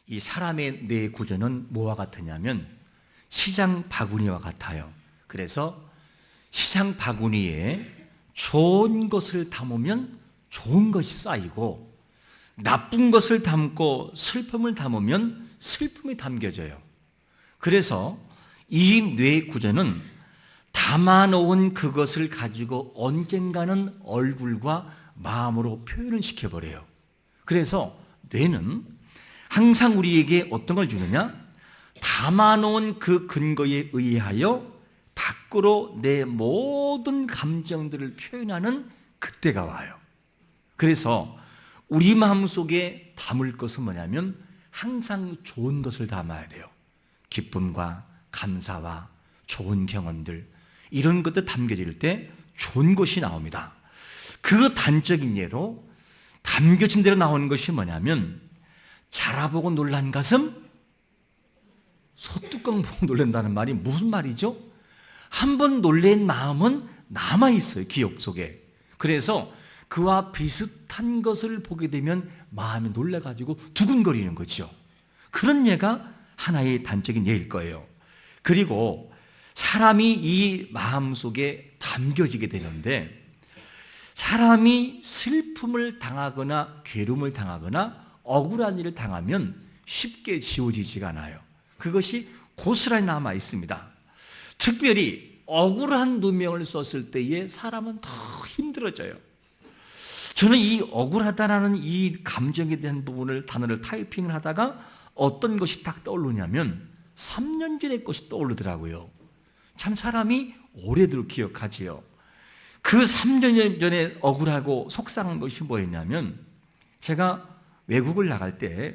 이 사람의 뇌 구조는 뭐와 같으냐면 시장 바구니와 같아요. 그래서 시장 바구니에 좋은 것을 담으면 좋은 것이 쌓이고, 나쁜 것을 담고 슬픔을 담으면 슬픔이 담겨져요. 그래서 이 뇌 구조는 담아놓은 그것을 가지고 언젠가는 얼굴과 마음으로 표현을 시켜버려요. 그래서 뇌는 항상 우리에게 어떤 걸 주느냐? 담아놓은 그 근거에 의하여 밖으로 내 모든 감정들을 표현하는 그때가 와요. 그래서 우리 마음속에 담을 것은 뭐냐면 항상 좋은 것을 담아야 돼요. 기쁨과 감사와 좋은 경험들, 이런 것들 담겨질 때 좋은 것이 나옵니다. 그 단적인 예로 담겨진 대로 나오는 것이 뭐냐면, 자라보고 놀란 가슴, 소뚜껑 보고 놀란다는 말이 무슨 말이죠? 한번 놀란 마음은 남아있어요, 기억 속에. 그래서 그와 비슷한 것을 보게 되면 마음이 놀라가지고 두근거리는 거죠. 그런 예가 하나의 단적인 예일 거예요. 그리고 사람이 이 마음 속에 담겨지게 되는데, 사람이 슬픔을 당하거나 괴로움을 당하거나 억울한 일을 당하면 쉽게 지워지지가 않아요. 그것이 고스란히 남아 있습니다. 특별히 억울한 누명을 썼을 때에 사람은 더 힘들어져요. 저는 이 억울하다라는 이 감정에 대한 부분을, 단어를 타이핑을 하다가 어떤 것이 딱 떠오르냐면 3년 전의 것이 떠오르더라고요. 참 사람이 오래도록 기억하지요. 그 3년 전에 억울하고 속상한 것이 뭐였냐면, 제가 외국을 나갈 때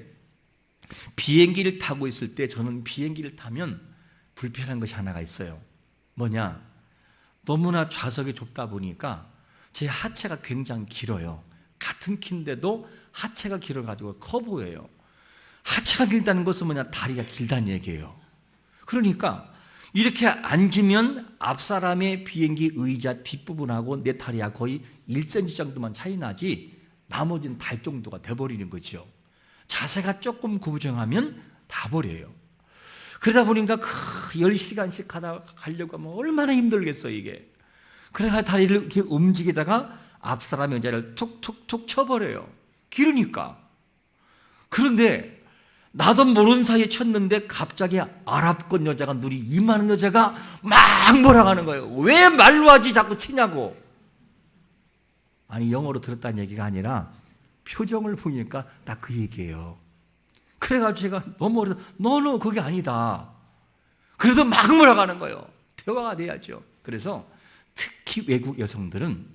비행기를 타고 있을 때, 저는 비행기를 타면 불편한 것이 하나가 있어요. 뭐냐? 너무나 좌석이 좁다 보니까 제 하체가 굉장히 길어요. 같은 키인데도 하체가 길어가지고 커 보여요. 하체가 길다는 것은 뭐냐? 다리가 길다는 얘기예요. 그러니까 이렇게 앉으면 앞사람의 비행기 의자 뒷부분하고 내 다리가 거의 1cm 정도만 차이 나지 나머지는 달 정도가 돼버리는 거죠. 자세가 조금 구부정하면 다 버려요. 그러다 보니까 10시간씩 가려고 하면 얼마나 힘들겠어요, 이게. 그래서 다리를 이렇게 움직이다가 앞사람의 의자를 툭툭툭 쳐버려요. 길으니까. 그런데 나도 모르는 사이에 쳤는데 갑자기 아랍권 여자가, 눈이 이만한 여자가 막 뭐라고 하는 거예요. 왜 말로 하지 자꾸 치냐고. 아니, 영어로 들었다는 얘기가 아니라 표정을 보니까 딱 그 얘기예요. 그래가지고 제가 너무 어려서 너는 그게 아니다. 그래도 막 뭐라고 하는 거예요. 대화가 돼야죠. 그래서 특히 외국 여성들은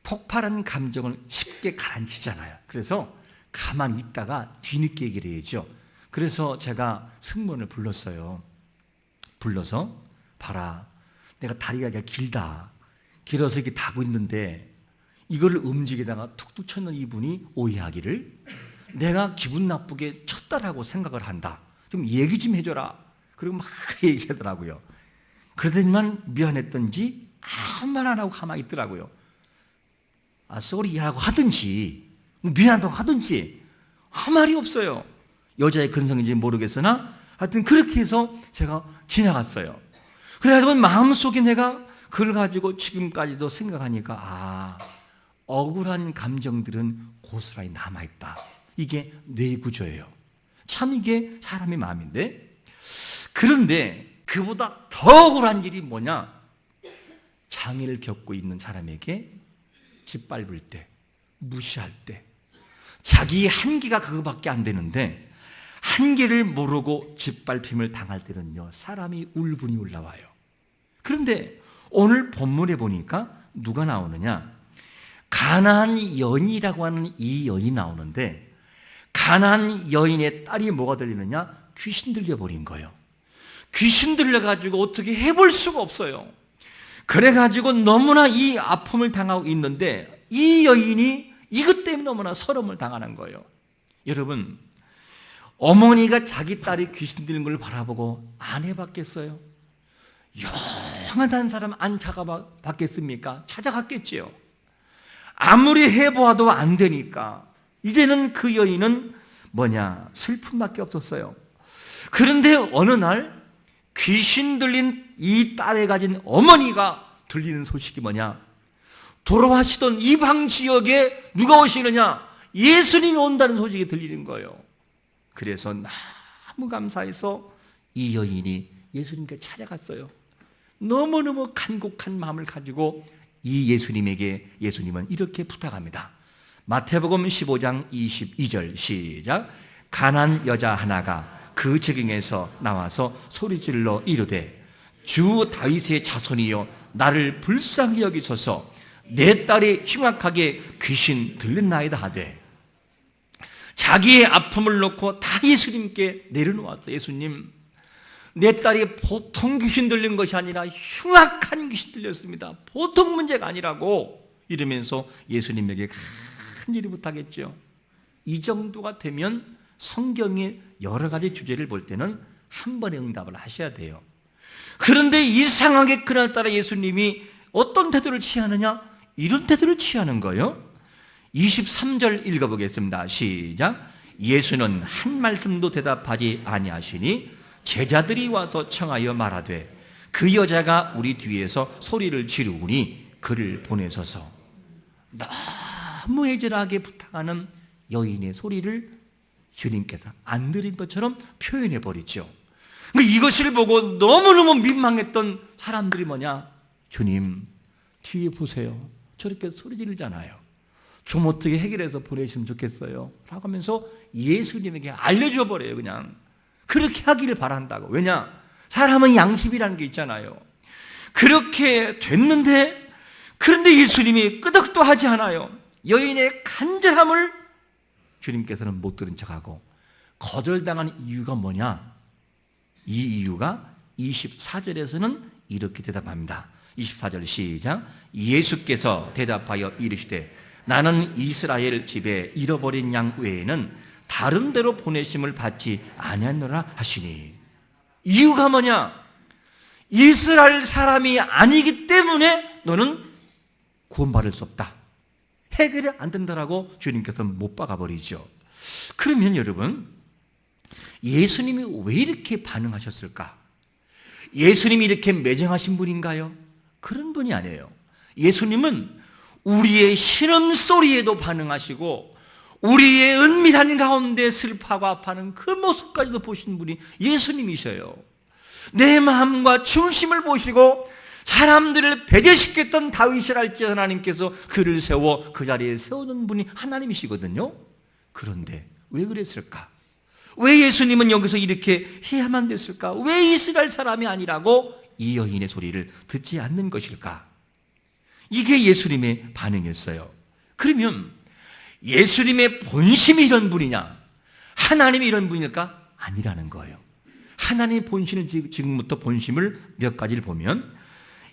폭발한 감정을 쉽게 가라앉히잖아요. 그래서 가만히 있다가 뒤늦게 얘기를 해야죠. 그래서 제가 승무원을 불렀어요. 불러서, 봐라, 내가 다리가 길다. 길어서 이렇게 타고 있는데 이거를 움직이다가 툭툭 쳤는 이분이 오해하기를 내가 기분 나쁘게 쳤다라고 생각을 한다. 좀 얘기 좀 해줘라. 그리고 막 얘기하더라고요. 그러더니만 미안했던지 아무 말 안 하고 가만히 있더라고요. 쏘리라고 하든지 미안하다고 하든지 아무 말이 없어요. 여자의 근성인지 모르겠으나 하여튼 그렇게 해서 제가 지나갔어요. 그래가지고 마음속에 내가 그걸 가지고 지금까지도 생각하니까 억울한 감정들은 고스란히 남아있다. 이게 뇌구조예요. 참 이게 사람의 마음인데, 그런데 그보다 더 억울한 일이 뭐냐? 장애를 겪고 있는 사람에게 짓밟을 때, 무시할 때, 자기 한계가 그거밖에 안 되는데 한계를 모르고 짓밟힘을 당할 때는요, 사람이 울분이 올라와요. 그런데 오늘 본문에 보니까 누가 나오느냐? 가나안 여인이라고 하는 이 여인이 나오는데, 가나안 여인의 딸이 뭐가 들리느냐? 귀신 들려버린 거예요. 귀신 들려가지고 어떻게 해볼 수가 없어요. 그래가지고 너무나 이 아픔을 당하고 있는데 이 여인이 이것 때문에 너무나 서름을 당하는 거예요. 여러분, 어머니가 자기 딸이 귀신 들린 걸 바라보고 안 해봤겠어요? 영원한 사람 안 찾아봤겠습니까? 찾아갔겠지요. 아무리 해보아도 안 되니까 이제는 그 여인은 뭐냐? 슬픔밖에 없었어요. 그런데 어느 날 귀신 들린 이 딸을 가진 어머니가 들리는 소식이 뭐냐? 돌아가시던 이방 지역에 누가 오시느냐? 예수님이 온다는 소식이 들리는 거예요. 그래서 너무 감사해서 이 여인이 예수님께 찾아갔어요. 너무너무 간곡한 마음을 가지고 이 예수님에게 예수님은 이렇게 부탁합니다. 마태복음 15장 22절 시작. 가난 여자 하나가 그 지경에서 나와서 소리질러 이르되 주 다윗의 자손이여 나를 불쌍히 여기소서 내 딸이 흉악하게 귀신 들렸나이다 하되 자기의 아픔을 놓고 다 예수님께 내려놓았어요. 예수님, 내 딸이 보통 귀신 들린 것이 아니라 흉악한 귀신 들렸습니다. 보통 문제가 아니라고 이러면서 예수님에게 큰일이 부탁했죠. 이 정도가 되면 성경의 여러 가지 주제를 볼 때는 한 번에 응답을 하셔야 돼요. 그런데 이상하게 그날따라 예수님이 어떤 태도를 취하느냐? 이런 태도를 취하는 거예요. 23절 읽어보겠습니다. 시작. 예수는 한 말씀도 대답하지 아니하시니 제자들이 와서 청하여 말하되 그 여자가 우리 뒤에서 소리를 지르우니 그를 보내소서. 너무 애절하게 부탁하는 여인의 소리를 주님께서 안 들은 것처럼 표현해 버리죠. 이것을 보고 너무너무 민망했던 사람들이 뭐냐? 주님, 뒤에 보세요. 저렇게 소리 지르잖아요. 좀 어떻게 해결해서 보내시면 좋겠어요 라고 하면서 예수님에게 알려줘 버려요. 그냥 그렇게 하기를 바란다고. 왜냐? 사람은 양심이라는 게 있잖아요. 그렇게 됐는데, 그런데 예수님이 끄덕도 하지 않아요. 여인의 간절함을 주님께서는 못 들은 척하고 거절당한 이유가 뭐냐? 이 이유가 24절에서는 이렇게 대답합니다. 24절 시작. 예수께서 대답하여 이르시되 나는 이스라엘 집에 잃어버린 양 외에는 다른 데로 보내심을 받지 아니하노라 하시니. 이유가 뭐냐? 이스라엘 사람이 아니기 때문에 너는 구원받을 수 없다. 해결이 안 된다라고 주님께서 못 박아버리죠. 그러면 여러분, 예수님이 왜 이렇게 반응하셨을까? 예수님이 이렇게 매정하신 분인가요? 그런 분이 아니에요. 예수님은 우리의 신음소리에도 반응하시고 우리의 은밀한 가운데 슬퍼하고 아파하는 그 모습까지도 보신 분이 예수님이셔요. 내 마음과 중심을 보시고 사람들을 배제시켰던 다윗이랄지 하나님께서 그를 세워 그 자리에 세우는 분이 하나님이시거든요. 그런데 왜 그랬을까? 왜 예수님은 여기서 이렇게 해야만 됐을까? 왜 이스라엘 사람이 아니라고 이 여인의 소리를 듣지 않는 것일까? 이게 예수님의 반응이었어요. 그러면 예수님의 본심이 이런 분이냐? 하나님이 이런 분일까? 아니라는 거예요. 하나님의 본심은 지금부터 본심을 몇 가지를 보면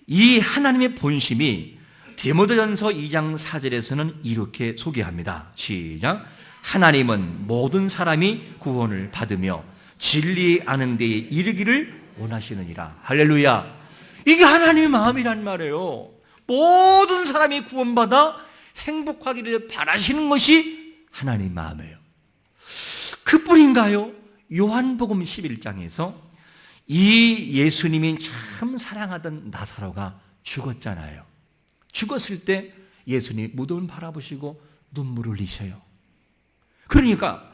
이 하나님의 본심이 디모데전서 2장 4절에서는 이렇게 소개합니다. 시작. 하나님은 모든 사람이 구원을 받으며 진리 아는 데에 이르기를 원하시느니라. 할렐루야. 이게 하나님의 마음이란 말이에요. 모든 사람이 구원받아 행복하기를 바라시는 것이 하나님의 마음이에요. 그뿐인가요? 요한복음 11장에서 이 예수님이 참 사랑하던 나사로가 죽었잖아요. 죽었을 때 예수님이 무덤을 바라보시고 눈물을 흘리셔요. 그러니까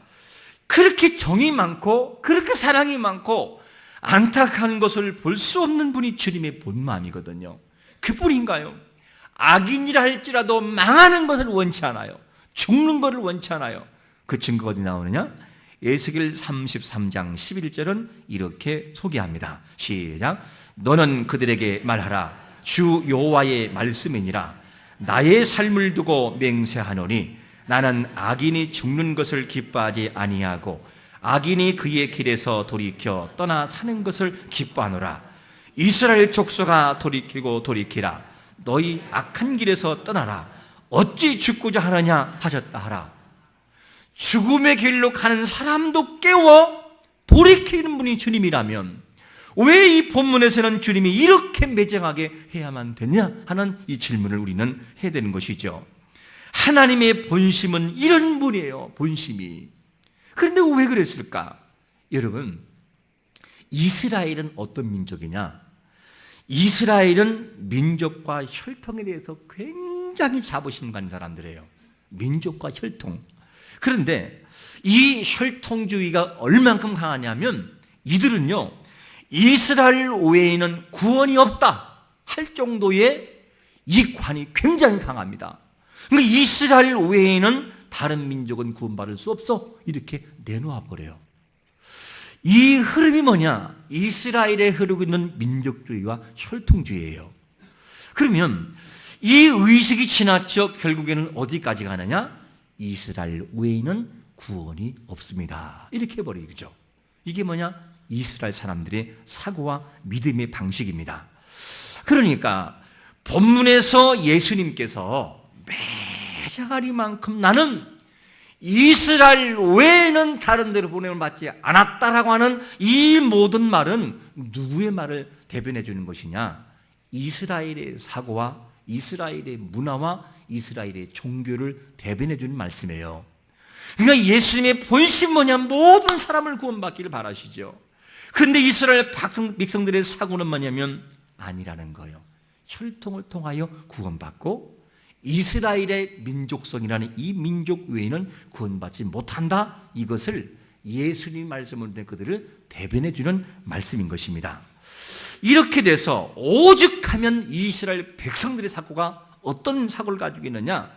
그렇게 정이 많고 그렇게 사랑이 많고 안타까운 것을 볼 수 없는 분이 주님의 본 마음이거든요. 그뿐인가요? 악인이라 할지라도 망하는 것을 원치 않아요. 죽는 것을 원치 않아요. 그 증거가 어디 나오느냐? 에스겔 33장 11절은 이렇게 소개합니다. 시작. 너는 그들에게 말하라. 주 여호와의 말씀이니라. 나의 삶을 두고 맹세하노니 나는 악인이 죽는 것을 기뻐하지 아니하고 악인이 그의 길에서 돌이켜 떠나 사는 것을 기뻐하노라. 이스라엘 족속아 돌이키고 돌이키라. 너희 악한 길에서 떠나라. 어찌 죽고자 하느냐 하셨다 하라. 죽음의 길로 가는 사람도 깨워 돌이키는 분이 주님이라면 왜 이 본문에서는 주님이 이렇게 매정하게 해야만 되냐 하는 이 질문을 우리는 해야 되는 것이죠. 하나님의 본심은 이런 분이에요. 본심이. 그런데 왜 그랬을까? 여러분, 이스라엘은 어떤 민족이냐? 이스라엘은 민족과 혈통에 대해서 굉장히 자부심 가진 사람들이에요. 민족과 혈통. 그런데 이 혈통주의가 얼만큼 강하냐면 이들은요, 이스라엘 외에는 구원이 없다 할 정도의 이관이 굉장히 강합니다. 그러니까 이스라엘 외에는 다른 민족은 구원받을 수 없어, 이렇게 내놓아 버려요. 이 흐름이 뭐냐? 이스라엘에 흐르고 있는 민족주의와 혈통주의예요. 그러면 이 의식이 지나쳐 결국에는 어디까지 가느냐? 이스라엘 외에는 구원이 없습니다, 이렇게 해버리죠. 이게 뭐냐? 이스라엘 사람들의 사고와 믿음의 방식입니다. 그러니까 본문에서 예수님께서 매자가리만큼 나는 이스라엘 외에는 다른 데로 보냄을 받지 않았다라고 하는 이 모든 말은 누구의 말을 대변해 주는 것이냐? 이스라엘의 사고와 이스라엘의 문화와 이스라엘의 종교를 대변해 주는 말씀이에요. 그러니까 예수님의 본심 뭐냐? 모든 사람을 구원받기를 바라시죠. 그런데 이스라엘 백성들의 사고는 뭐냐면 아니라는 거예요. 혈통을 통하여 구원받고 이스라엘의 민족성이라는 이 민족 외에는 구원받지 못한다, 이것을 예수님 말씀을 통해 그들을 대변해 주는 말씀인 것입니다. 이렇게 돼서 오죽하면 이스라엘 백성들의 사고가 어떤 사고를 가지고 있느냐?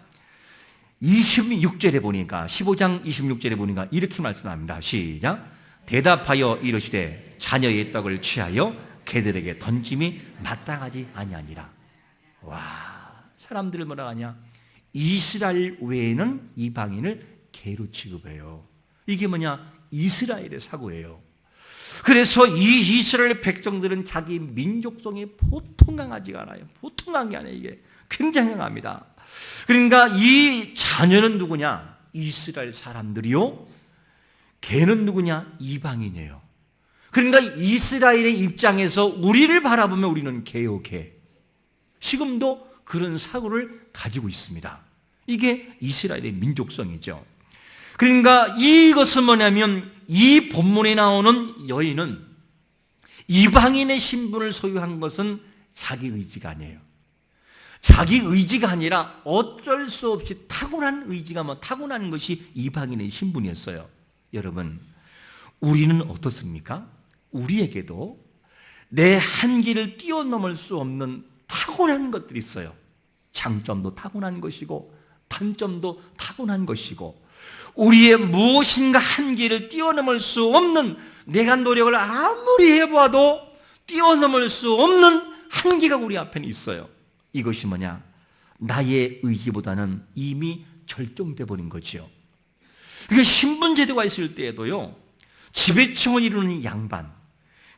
26절에 보니까, 15장 26절에 보니까 이렇게 말씀합니다. 시작. 대답하여 이르시되 자녀의 떡을 취하여 개들에게 던짐이 마땅하지 아니하니라. 와, 사람들을 뭐라 하냐? 이스라엘 외에는 이방인을 개로 취급해요. 이게 뭐냐? 이스라엘의 사고예요. 그래서 이 이스라엘 백성들은 자기 민족성이 보통 강하지가 않아요. 보통 강한 게 아니에요. 이게 굉장히 강합니다. 그러니까 이 자녀는 누구냐? 이스라엘 사람들이요. 개는 누구냐? 이방인이에요. 그러니까 이스라엘의 입장에서 우리를 바라보면 우리는 개요, 개. 지금도 그런 사고를 가지고 있습니다. 이게 이스라엘의 민족성이죠. 그러니까 이것은 뭐냐면 이 본문에 나오는 여인은 이방인의 신분을 소유한 것은 자기 의지가 아니에요. 자기 의지가 아니라 어쩔 수 없이 타고난 의지가 타고난 것이 이방인의 신분이었어요. 여러분, 우리는 어떻습니까? 우리에게도 내 한계를 뛰어넘을 수 없는 타고난 것들이 있어요. 장점도 타고난 것이고 단점도 타고난 것이고, 우리의 무엇인가 한계를 뛰어넘을 수 없는, 내가 노력을 아무리 해봐도 뛰어넘을 수 없는 한계가 우리 앞에는 있어요. 이것이 뭐냐? 나의 의지보다는 이미 결정돼 버린 거죠. 그게 신분제도가 있을 때에도요, 지배층을 이루는 양반,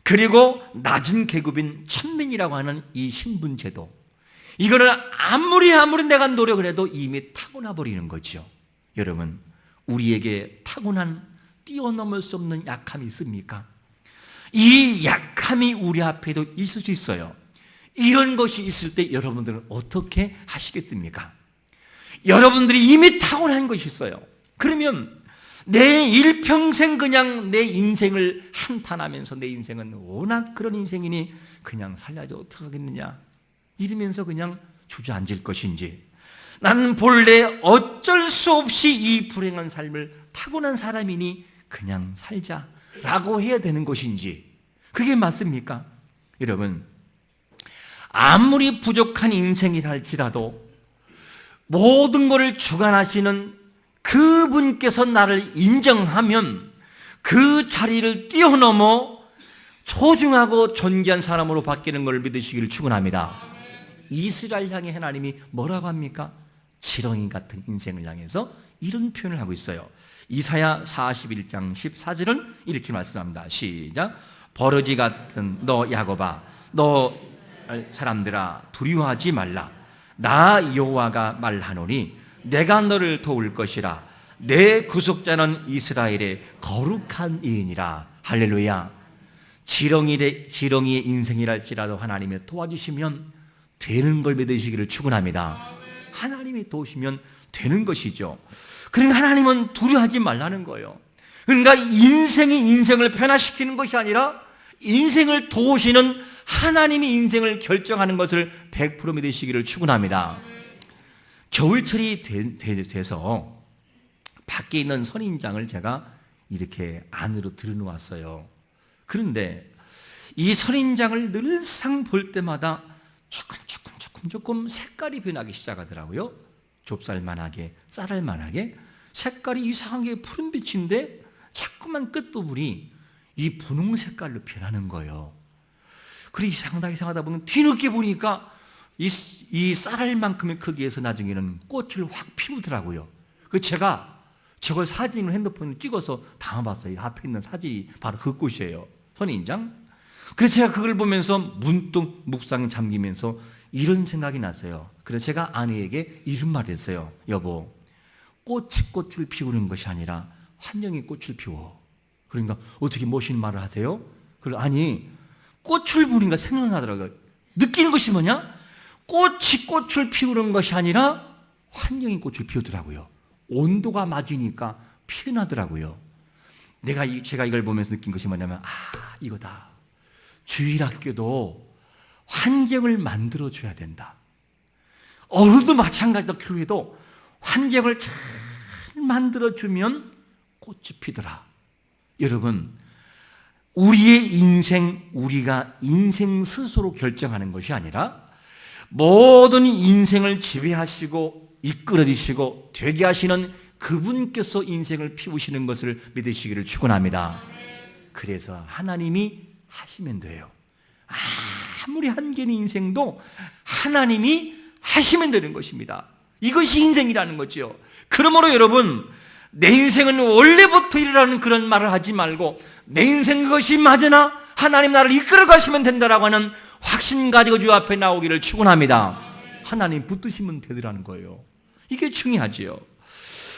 그리고 낮은 계급인 천민이라고 하는 이 신분제도, 이거를 아무리 내가 노력을 해도 이미 타고나 버리는 거죠. 여러분, 우리에게 타고난 뛰어넘을 수 없는 약함이 있습니까? 이 약함이 우리 앞에도 있을 수 있어요. 이런 것이 있을 때 여러분들은 어떻게 하시겠습니까? 여러분들이 이미 타고난 것이 있어요. 그러면 내 일평생 그냥 내 인생을 한탄하면서, 내 인생은 워낙 그런 인생이니 그냥 살려도 어떡하겠느냐 이러면서 그냥 주저앉을 것인지, 나는 본래 어쩔 수 없이 이 불행한 삶을 타고난 사람이니 그냥 살자라고 해야 되는 것인지, 그게 맞습니까? 여러분, 아무리 부족한 인생이라 할지라도 모든 것을 주관하시는 그분께서 나를 인정하면 그 자리를 뛰어넘어 소중하고 존귀한 사람으로 바뀌는 것을 믿으시기를 축원합니다. 이스라엘 향해 하나님이 뭐라고 합니까? 지렁이 같은 인생을 향해서 이런 표현을 하고 있어요. 이사야 41장 14절은 이렇게 말씀합니다. 시작. 버러지 같은 너 야곱아, 너 사람들아 두려워하지 말라. 나 여호와가 말하노니 내가 너를 도울 것이라. 내 구속자는 이스라엘의 거룩한 이인이라. 할렐루야. 지렁이의 인생이랄지라도 하나님이 도와주시면 되는 걸 믿으시기를 축원합니다. 하나님이 도우시면 되는 것이죠. 그러니까 하나님은 두려워하지 말라는 거예요. 그러니까 인생이 인생을 변화시키는 것이 아니라 인생을 도우시는 하나님이 인생을 결정하는 것을 100% 믿으시기를 축원합니다. 겨울철이 돼서 밖에 있는 선인장을 제가 이렇게 안으로 들여놓았어요. 그런데 이 선인장을 늘상 볼 때마다 조금 색깔이 변하기 시작하더라고요. 좁쌀만하게, 쌀알만하게 색깔이 이상하게 푸른빛인데 자꾸만 끝부분이 이 분홍 색깔로 변하는 거예요. 그리고 이상하다 보면 뒤늦게 보니까 이 쌀알만큼의 크기에서 나중에는 꽃을 확 피우더라고요. 그 제가 저걸 사진으로 핸드폰으로 찍어서 담아봤어요. 앞에 있는 사진이 바로 그 꽃이에요. 선인장. 그래서 제가 그걸 보면서 문득 묵상 잠기면서 이런 생각이 났어요. 그래서 제가 아내에게 이런 말을 했어요. 여보, 꽃이 꽃을 피우는 것이 아니라 환경이 꽃을 피워. 그러니까 어떻게 멋있는 말을 하세요? 아니, 꽃을 보니까 생각나더라고요. 느끼는 것이 뭐냐? 꽃이 꽃을 피우는 것이 아니라 환경이 꽃을 피우더라고요. 온도가 맞으니까 피어나더라고요. 제가 이걸 보면서 느낀 것이 뭐냐면, 이거다. 주일학교도 환경을 만들어줘야 된다. 어른도 마찬가지다. 교회도 환경을 잘 만들어주면 꽃이 피더라. 여러분, 우리의 인생, 우리가 인생 스스로 결정하는 것이 아니라 모든 인생을 지배하시고 이끌어주시고 되게 하시는 그분께서 인생을 피우시는 것을 믿으시기를 축원합니다. 그래서 하나님이 하시면 돼요. 아무리 한계인 인생도 하나님이 하시면 되는 것입니다. 이것이 인생이라는 거죠. 그러므로 여러분, 내 인생은 원래부터 이러라는 그런 말을 하지 말고 내 인생 그것이 맞으나 하나님 나를 이끌어 가시면 된다라고 하는 확신 가지고 주 앞에 나오기를 축원합니다. 하나님 붙드시면 되더라는 거예요. 이게 중요하지요.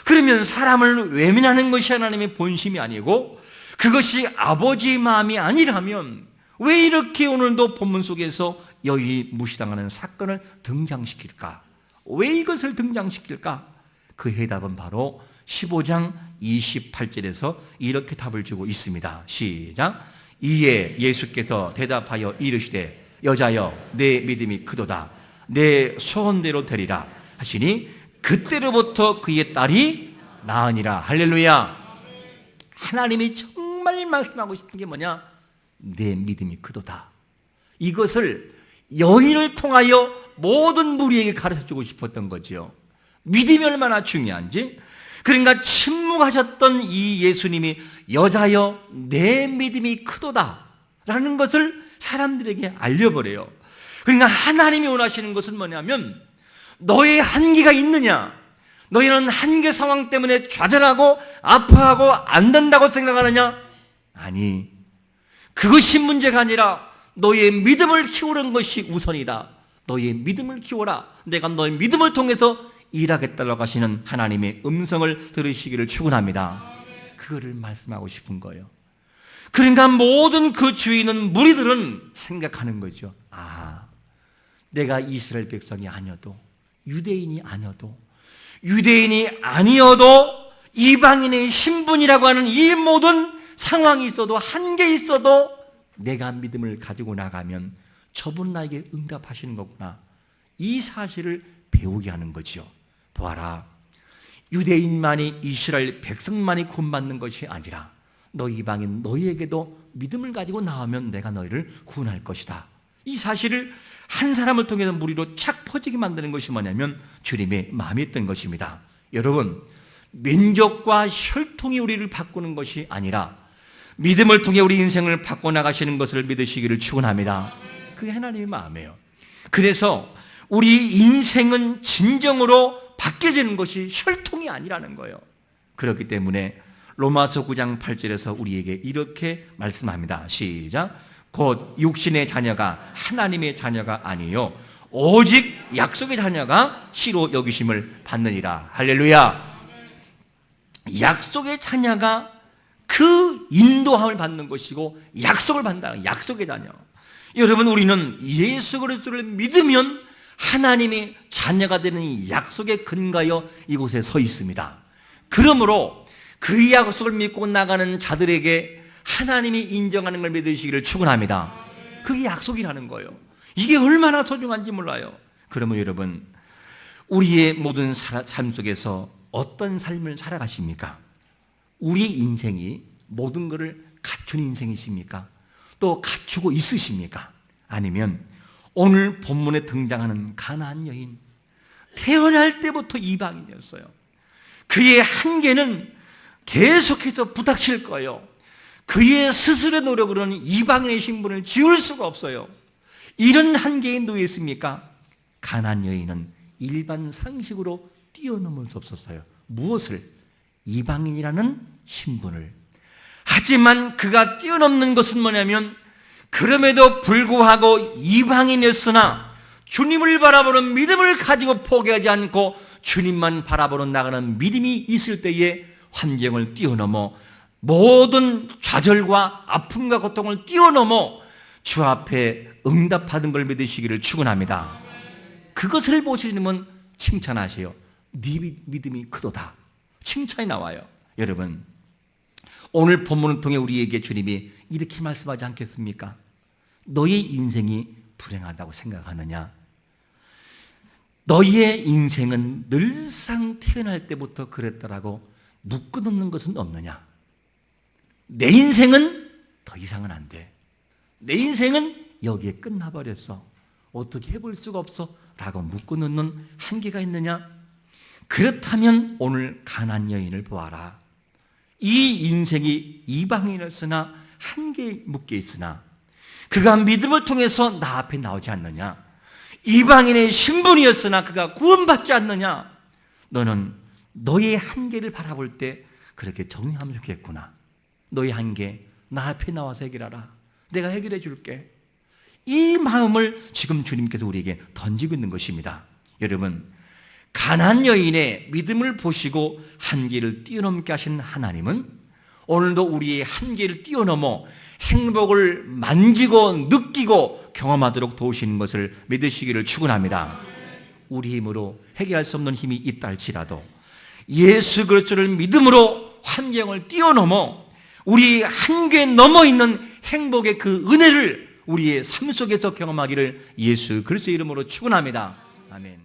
그러면 사람을 외면하는 것이 하나님의 본심이 아니고 그것이 아버지의 마음이 아니라면 왜 이렇게 오늘도 본문 속에서 여인이 무시당하는 사건을 등장시킬까? 왜 이것을 등장시킬까? 그 해답은 바로 15장 28절에서 이렇게 답을 주고 있습니다. 시작. 이에 예수께서 대답하여 이르시되 여자여 내 믿음이 크도다. 내 소원대로 되리라 하시니 그때로부터 그의 딸이 나으니라. 할렐루야. 하나님이 정말 말씀하고 싶은 게 뭐냐? 내 믿음이 크도다. 이것을 여인을 통하여 모든 무리에게 가르쳐주고 싶었던 거지요. 믿음이 얼마나 중요한지. 그러니까 침묵하셨던 이 예수님이 여자여 내 믿음이 크도다 라는 것을 사람들에게 알려버려요. 그러니까 하나님이 원하시는 것은 뭐냐면 너의 한계가 있느냐, 너희는 한계 상황 때문에 좌절하고 아파하고 안 된다고 생각하느냐? 아니, 그것이 문제가 아니라 너의 믿음을 키우는 것이 우선이다. 너의 믿음을 키워라. 내가 너의 믿음을 통해서 일하겠다고 하시는 하나님의 음성을 들으시기를 축원합니다. 그거를 말씀하고 싶은 거예요. 그러니까 모든 그 주위에 있는 무리들은 생각하는 거죠. 내가 이스라엘 백성이 아니어도 유대인이 아니어도 이방인의 신분이라고 하는 이 모든 상황이 있어도 한계 있어도 내가 믿음을 가지고 나가면 저분 나에게 응답하시는 거구나. 이 사실을 배우게 하는 거죠. 보아라, 유대인만이 이스라엘 백성만이 구원받는 것이 아니라 너 이방인 너희에게도 믿음을 가지고 나오면 내가 너희를 구원할 것이다. 이 사실을 한 사람을 통해서 무리로 착 퍼지게 만드는 것이 뭐냐면 주님의 마음이었던 것입니다. 여러분, 민족과 혈통이 우리를 바꾸는 것이 아니라 믿음을 통해 우리 인생을 바꿔나가시는 것을 믿으시기를 축원합니다. 그게 하나님의 마음이에요. 그래서 우리 인생은 진정으로 바뀌어지는 것이 혈통이 아니라는 거예요. 그렇기 때문에 로마서 9장 8절에서 우리에게 이렇게 말씀합니다. 시작. 곧 육신의 자녀가 하나님의 자녀가 아니요 오직 약속의 자녀가 씨로 여기심을 받느니라. 할렐루야. 약속의 자녀가 그 인도함을 받는 것이고 약속을 받는다. 약속의 자녀. 여러분, 우리는 예수 그리스도를 믿으면 하나님의 자녀가 되는 이 약속에 근거하여 이곳에 서 있습니다. 그러므로 그 약속을 믿고 나가는 자들에게 하나님이 인정하는 걸 믿으시기를 축원합니다. 그게 약속이라는 거예요. 이게 얼마나 소중한지 몰라요. 그러면 여러분, 우리의 모든 삶 속에서 어떤 삶을 살아가십니까? 우리 인생이 모든 것을 갖춘 인생이십니까? 또 갖추고 있으십니까? 아니면 오늘 본문에 등장하는 가나안 여인, 태어날 때부터 이방인이었어요. 그의 한계는 계속해서 부닥칠 거예요. 그의 스스로의 노력으로는 이방인의 신분을 지울 수가 없어요. 이런 한계에 놓여 있습니까? 가나안 여인은 일반 상식으로 뛰어넘을 수 없었어요. 무엇을? 이방인이라는 신분을. 하지만 그가 뛰어넘는 것은 뭐냐면, 그럼에도 불구하고 이방인이었으나 주님을 바라보는 믿음을 가지고 포기하지 않고 주님만 바라보는 나가는 믿음이 있을 때에 환경을 뛰어넘어 모든 좌절과 아픔과 고통을 뛰어넘어 주 앞에 응답하는 걸 믿으시기를 축원합니다. 그것을 보시면 칭찬하세요. 네 믿음이 크도다. 칭찬이 나와요. 여러분, 오늘 본문을 통해 우리에게 주님이 이렇게 말씀하지 않겠습니까? 너의 인생이 불행하다고 생각하느냐? 너의 인생은 늘상 태어날 때부터 그랬다라고 묶어놓는 것은 없느냐? 내 인생은 더 이상은 안 돼. 내 인생은 여기에 끝나버렸어. 어떻게 해볼 수가 없어. 라고 묶어놓는 한계가 있느냐? 그렇다면 오늘 가나안 여인을 보아라. 이 인생이 이방인이었으나 한계에 묶여 있으나 그가 믿음을 통해서 나 앞에 나오지 않느냐? 이방인의 신분이었으나 그가 구원받지 않느냐? 너는 너의 한계를 바라볼 때 그렇게 정리하면 좋겠구나. 너의 한계 나 앞에 나와서 해결하라. 내가 해결해 줄게. 이 마음을 지금 주님께서 우리에게 던지고 있는 것입니다. 여러분, 가나안 여인의 믿음을 보시고 한계를 뛰어넘게 하신 하나님은 오늘도 우리의 한계를 뛰어넘어 행복을 만지고 느끼고 경험하도록 도우시는 것을 믿으시기를 축원합니다. 우리 힘으로 해결할 수 없는 힘이 있다 할지라도 예수 그리스도를 믿음으로 환경을 뛰어넘어 우리 한계에 넘어 있는 행복의 그 은혜를 우리의 삶 속에서 경험하기를 예수 그리스도의 이름으로 축원합니다. 아멘.